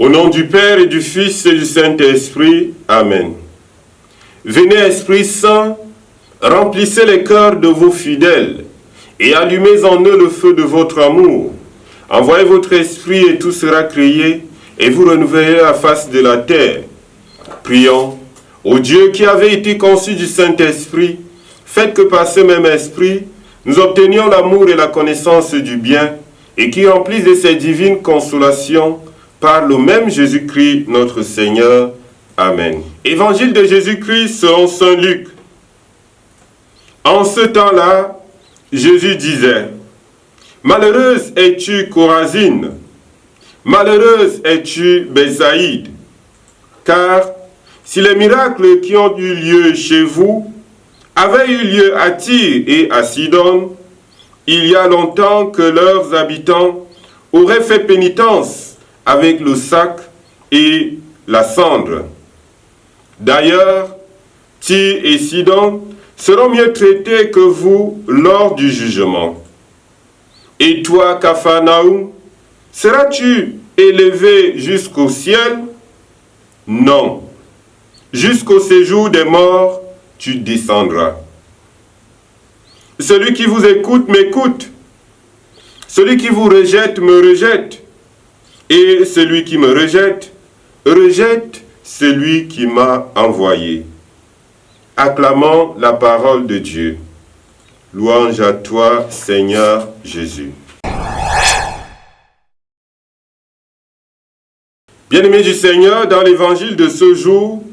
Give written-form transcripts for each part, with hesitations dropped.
Au nom du Père et du Fils et du Saint-Esprit. Amen. Venez, Esprit Saint, remplissez les cœurs de vos fidèles et allumez en eux le feu de votre amour. Envoyez votre esprit et tout sera créé et vous renouvellerez la face de la terre. Prions. Ô Dieu qui avait été conçu du Saint-Esprit, faites que par ce même esprit, nous obtenions l'amour et la connaissance du bien et qui remplisse de ses divines consolations par le même Jésus-Christ notre Seigneur. Amen. Évangile de Jésus-Christ selon saint Luc. En ce temps-là, Jésus disait: Malheureuse es-tu, Chorazine, malheureuse es-tu, Bésaïde, car si les miracles qui ont eu lieu chez vous avaient eu lieu à Tyr et à Sidon, il y a longtemps que leurs habitants auraient fait pénitence avec le sac et la cendre. D'ailleurs, Tyr et Sidon seront mieux traités que vous lors du jugement. Et toi, Capharnaüm, seras-tu élevé jusqu'au ciel? Non. Jusqu'au séjour des morts, tu descendras. Celui qui vous écoute m'écoute. Celui qui vous rejette me rejette. Et celui qui me rejette, rejette celui qui m'a envoyé. Acclamons la parole de Dieu. Louange à toi, Seigneur Jésus. Bien-aimés du Seigneur, dans l'évangile de ce jour,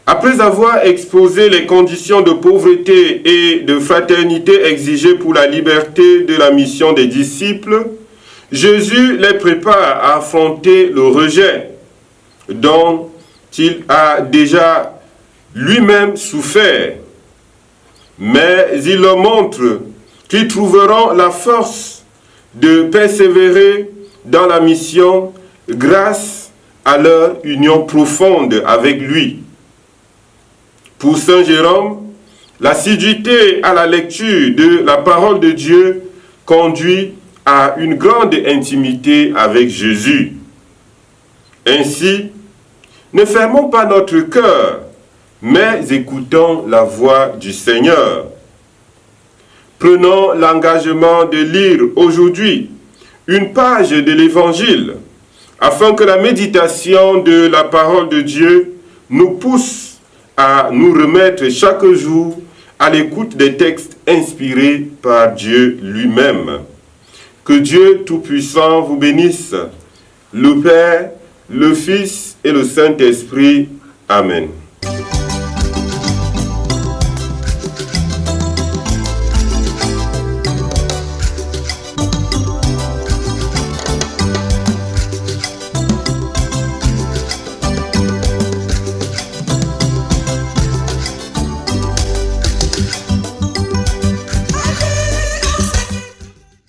après avoir exposé les conditions de pauvreté et de fraternité exigées pour la liberté de la mission des disciples, Jésus les prépare à affronter le rejet dont il a déjà lui-même souffert. Mais il leur montre qu'ils trouveront la force de persévérer dans la mission grâce à leur union profonde avec lui. Pour saint Jérôme, l'assiduité à la lecture de la parole de Dieu conduit à une grande intimité avec Jésus. Ainsi, ne fermons pas notre cœur, mais écoutons la voix du Seigneur. Prenons l'engagement de lire aujourd'hui une page de l'Évangile, afin que la méditation de la parole de Dieu nous pousse à nous remettre chaque jour à l'écoute des textes inspirés par Dieu lui-même. Que Dieu Tout-Puissant vous bénisse, le Père, le Fils et le Saint-Esprit. Amen.